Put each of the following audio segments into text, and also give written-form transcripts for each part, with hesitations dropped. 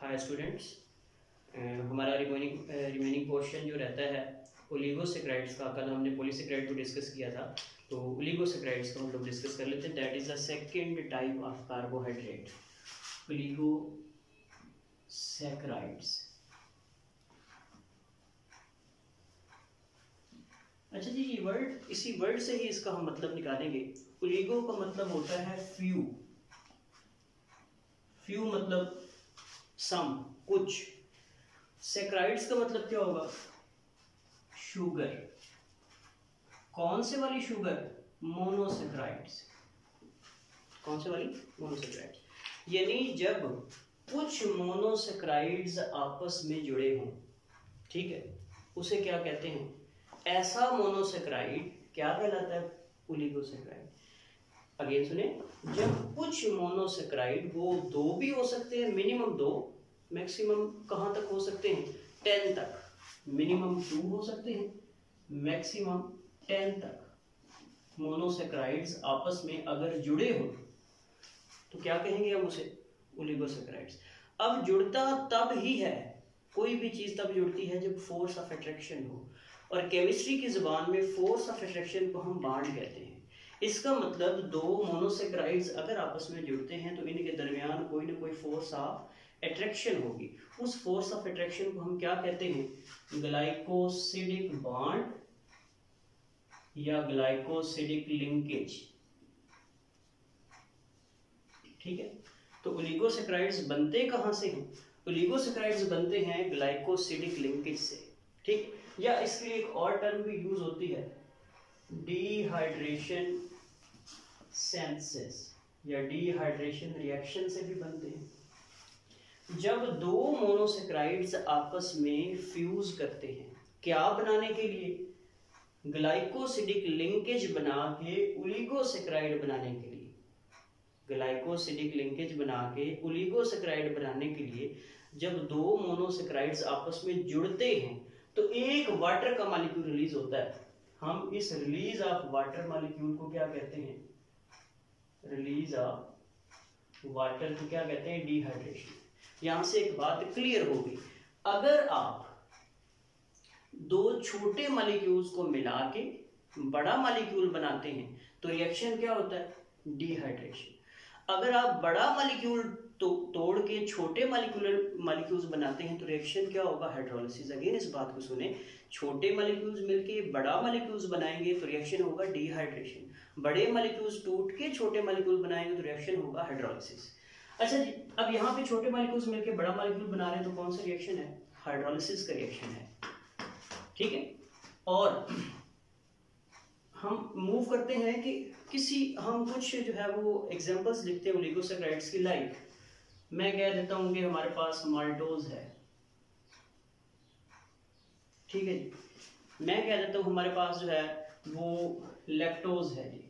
Hi students, हमारा remaining portion जो रहता है ओलिगोसेक्राइड्स का, कल हमने पॉलीसेक्राइड को डिस्कस किया था, तो ओलिगोसेक्राइड्स को हम लोग डिस्कस कर लेते हैं। That is the second type of carbohydrate, oligosaccharides. अच्छा जी, ये वर्ड, इसी वर्ड से ही इसका हम मतलब निकालेंगे। ओलिगो का मतलब होता है फ्यू, फ्यू मतलब सम, कुछ। सेक्राइड्स का मतलब क्या होगा? शुगर। कौन से वाली शुगर? मोनोसेक्राइड्स। कौन से वाली? मोनोसेक्राइड्स। यानी जब कुछ मोनोसेक्राइड्स आपस में जुड़े हों, ठीक है, उसे क्या कहते हैं? ऐसा मोनोसेक्राइड क्या कहलाता है? ओलिगोसेक्राइड। अगेन सुने, जब कुछ मोनोसेक्राइड, वो दो भी हो सकते हैं, मिनिमम दो, मैक्सिमम कहाँ तक हो सकते हैं? 10 तक। मिनिमम 2 हो सकते हैं, मैक्सिमम 10 तक मोनोसेक्राइड्स आपस में अगर जुड़े हो तो क्या कहेंगे हम उसे? ओलिगोसेक्राइड्स। अब जुड़ता तब ही है, कोई भी चीज तब जुड़ती है जब फोर्स ऑफ अट्रैक्शन हो, और केमिस्ट्री की जुबान में फोर्स ऑफ अट्रैक्शन को हम बॉन्ड कहते हैं। इसका मतलब दो मोनोसेक्राइड्स अगर आपस में जुड़ते हैं तो इनके दरमियान कोई ना कोई फोर्स ऑफ अट्रैक्शन होगी। उस फोर्स ऑफ अट्रैक्शन को हम क्या कहते हैं? ग्लाइकोसिडिक बॉन्ड या ग्लाइकोसिडिक लिंकेज। ठीक है, तो ओलिगोसेक्राइड्स बनते कहां से हैं? ओलिगोसेक्राइड्स बनते हैं ग्लाइकोसिडिक लिंकेज से। ठीक, या इसके लिए एक और टर्म भी यूज होती है, डिहाइड्रेशन सिंथेसिस या डिहाइड्रेशन रिएक्शन से भी बनते हैं। जब दो मोनोसेक्राइड्स आपस में फ्यूज करते हैं, क्या बनाने के लिए? ग्लाइकोसिडिक लिंकेज बना के ओलिगोसेक्राइड बनाने के लिए। ग्लाइकोसिडिक लिंकेज बना के ओलिगोसेक्राइड बनाने के लिए जब दो मोनोसेक्राइड्स आपस में जुड़ते हैं तो एक वाटर का मॉलिक्यूल रिलीज होता है। हम इस रिलीज ऑफ वाटर मॉलिक्यूल को क्या कहते हैं? रिलीज ऑफ वाटर को क्या कहते हैं? डिहाइड्रेशन। यहां से एक बात क्लियर होगी, अगर आप दो छोटे मॉलिक्यूल्स को मिला के बड़ा मॉलिक्यूल बनाते हैं तो रिएक्शन क्या होता है? डिहाइड्रेशन। अगर आप बड़ा मॉलिक्यूल तोड़ के छोटे मॉलिक्यूल्स बनाते हैं तो रिएक्शन क्या होगा? हाइड्रोलिसिस। अगेन इस बात को सुने, छोटे मॉलिक्यूल्स मिलके बड़ा मॉलिक्यूल्स बनाएंगे तो रिएक्शन होगा डिहाइड्रेशन। बड़े मॉलिक्यूल्स टूट के छोटे मॉलिक्यूल बनाएंगे तो रिएक्शन होगा हाइड्रोलिसिस। अच्छा जी, अब यहाँ पे छोटे मॉलिक्यूल्स मिलके बड़ा मॉलिक्यूल बना रहे हैं तो कौन सा रिएक्शन है? हाइड्रोलिसिस का रिएक्शन है। ठीक है, और हम मूव करते हैं कि हम कुछ जो है वो एग्जांपल्स लिखते हैं ओलिगोसेक्राइड्स की। लाइक मैं कह देता हूं कि हमारे पास माल्टोज है, ठीक है जी। मैं कह देता हूं हमारे पास जो है वो लैक्टोज है जी।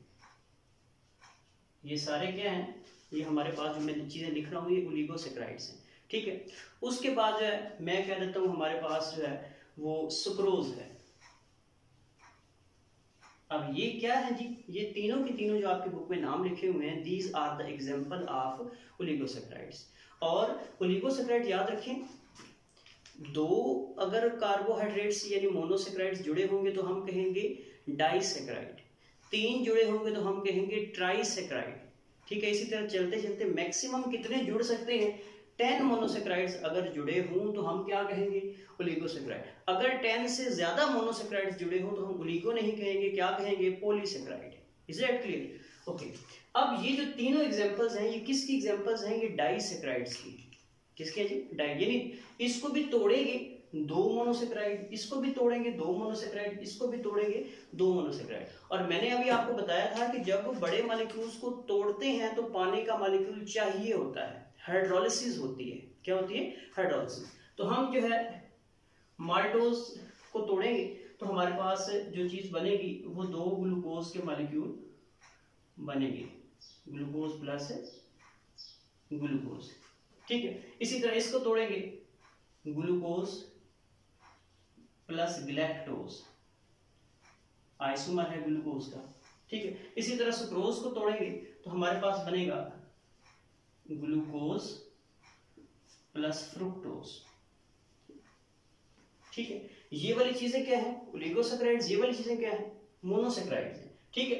ये सारे क्या हैं? ये हमारे पास जो मैं चीजें लिख रहा हूँ ये ओलिगोसेक्राइड्स हैं। ठीक है, उसके बाद जो है मैं कह देता हूं हमारे पास जो है वो सुक्रोज है। अब ये क्या है जी? ये तीनों के तीनों जो आपके बुक में नाम लिखे हुए हैं, these are the example of oligosaccharides. और ओलिगोसेक्राइड याद रखें, दो अगर कार्बोहाइड्रेट्स यानी मोनोसेक्राइड्स जुड़े होंगे तो हम कहेंगे डाइसेक्राइड, 3 जुड़े होंगे तो हम कहेंगे ट्राइसेक्राइड। ठीक है, इसी तरह चलते चलते मैक्सिमम कितने जुड़ सकते हैं? 10 मोनोसेक्राइड्स अगर जुड़े हों तो हम क्या कहेंगे? ओलिगोसेक्राइड। अगर 10 से ज्यादा मोनोसेक्राइड्स जुड़े हों तो हम ओलिगो नहीं कहेंगे, क्या कहेंगे? Polysaccharide. Is that clear? Okay, अब ये जो तीनों एग्जांपल्स हैं ये किसकी एग्जांपल्स हैं? ये डाइसेक्राइड्स की। किसके जी? डाई, यानी इसको भी तोड़ेंगे 2 मोनोसेक्राइड, इसको भी तोड़ेंगे 2 मोनोसेक्राइड, इसको भी तोड़ेंगे 2 मोनोसेक्राइड। और मैंने अभी आपको बताया था कि जब बड़े मॉलिक्यूल्स को तोड़ते हैं तो पानी का मॉलिक्यूल चाहिए होता है, हाइड्रोलिसिस होती है। क्या होती है? हाइड्रोलिसिस। तो हम जो है माल्टोज को तोड़ेंगे तो हमारे पास जो चीज बनेगी वो 2 ग्लूकोज के मॉलिक्यूल बनेंगे, ग्लूकोज प्लस ग्लूकोज। ठीक है, इसी तरह इसको तोड़ेंगे, ग्लूकोज प्लस गैलेक्टोज, आइसोमर है ग्लूकोज का। ठीक है, इसी तरह सुक्रोज को तोड़ेंगे तो हमारे पास बनेगा ग्लूकोज प्लस फ्रुक्टोज। ठीक है, ये वाली चीजें क्या है, ओलिगोसैकराइड्स, ये वाली चीजें क्या है, मोनोसैकराइड्स है। ठीक है,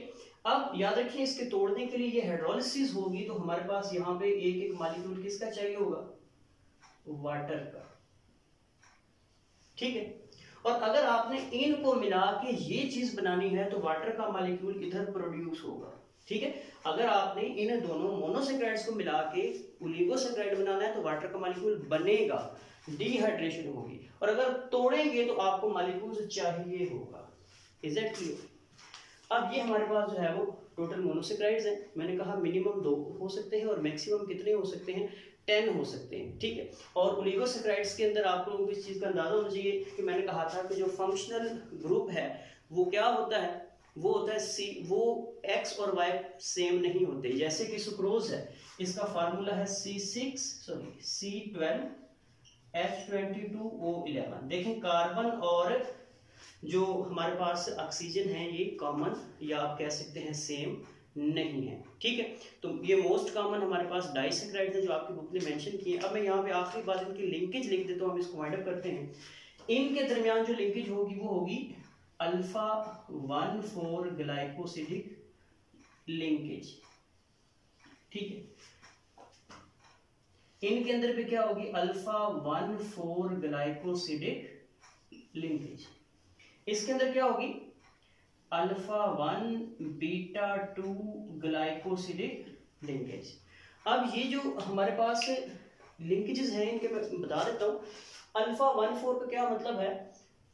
अब याद रखिए इसके तोड़ने के लिए ये हाइड्रोलिसिस होगी तो हमारे पास यहाँ पे एक एक मॉलिक्यूल किसका चाहिए होगा, वाटर का। ठीक है, और अगर आपने इनको मिला के ये चीज बनानी है तो वाटर का मॉलिक्यूल इधर प्रोड्यूस होगा। ठीक है, अगर आपने इन दोनों मोनोसैकराइड्स को मिला के ओलिगोसैकराइड बनाना है तो वाटर का मॉलिक्यूल बनेगा, डिहाइड्रेशन होगी, और अगर तोड़ेंगे तो आपको मॉलिक्यूल चाहिए होगा। Is that clear? अब ये हमारे पास जो है वो टोटल मोनोसैकराइड्स हैं। मैंने कहा मिनिमम 2 हो सकते हैं और मैक्सिमम कितने हो सकते हैं, 10 हो सकते हैं। ठीक है, और ओलिगोसैकराइड्स के अंदर आप लोगों को इस चीज़ का अंदाजा होना चाहिए कि मैंने कहा था कि जो फंक्शनल ग्रुप है वो क्या होता है, वो होता है सी, वो एक्स और वाई सेम नहीं होते। जैसे कि सुक्रोज है, इसका फार्मूला है C12H22O11। देखें कार्बन और जो हमारे पास ऑक्सीजन है ये कॉमन या आप कह सकते हैं सेम नहीं है। ठीक है, तो ये मोस्ट कॉमन हमारे पास डाइसैकराइड है जो आपकी बुक ने मेंशन किए। अब मैं यहाँ पे आखिरी बात इनकी लिंकेज लिख देता हूँ, हम इसको वाइंड अप करते हैं। इनके दरमियान जो लिंकेज होगी वो होगी अल्फा 1,4 ग्लाइकोसिडिक लिंकेज। ठीक है, इनके अंदर पे क्या होगी, अल्फा 1,4 ग्लाइकोसिडिक लिंकेज। इसके अंदर क्या होगी, अल्फा 1 बीटा 2 ग्लाइकोसिडिक लिंकेज। अब ये जो हमारे पास लिंकेजेस हैं इनके मैं बता देता हूँ। अल्फा 1,4 का क्या मतलब है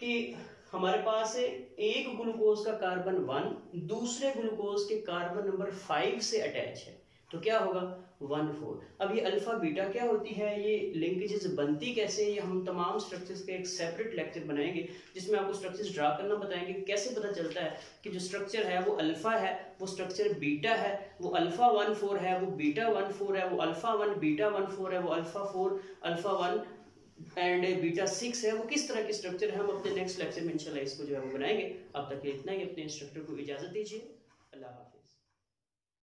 कि हमारे पास एक ग्लूकोज का कार्बन 1 दूसरे ग्लूकोज के कार्बन नंबर 5 से अटैच है, तो क्या होगा 1,4। अब ये अल्फा बीटा क्या होती है, ये लिंकेजेस बनती कैसे, ये हम तमाम स्ट्रक्चर्स के एक सेपरेट लेक्चर बनाएंगे जिसमें आपको स्ट्रक्चर्स ड्रा करना बताएंगे, कैसे पता चलता है कि जो स्ट्रक्चर है वो अल्फा है, वो स्ट्रक्चर बीटा है, वो अल्फा 1,4 है, वो बीटा 1,4 है, वो अल्फा 1 बीटा 1,4 है, वो अल्फा 4 अल्फा 1 एंड बीटा 6 है, वो किस तरह के स्ट्रक्चर है। हम अपने नेक्स्ट लेक्चर में इंशाल्लाह इसको जो है वो बनाएंगे। अब तक इतना ही, अपने इंस्ट्रक्टर को इजाजत दीजिए। अल्लाह हाफ़िज़।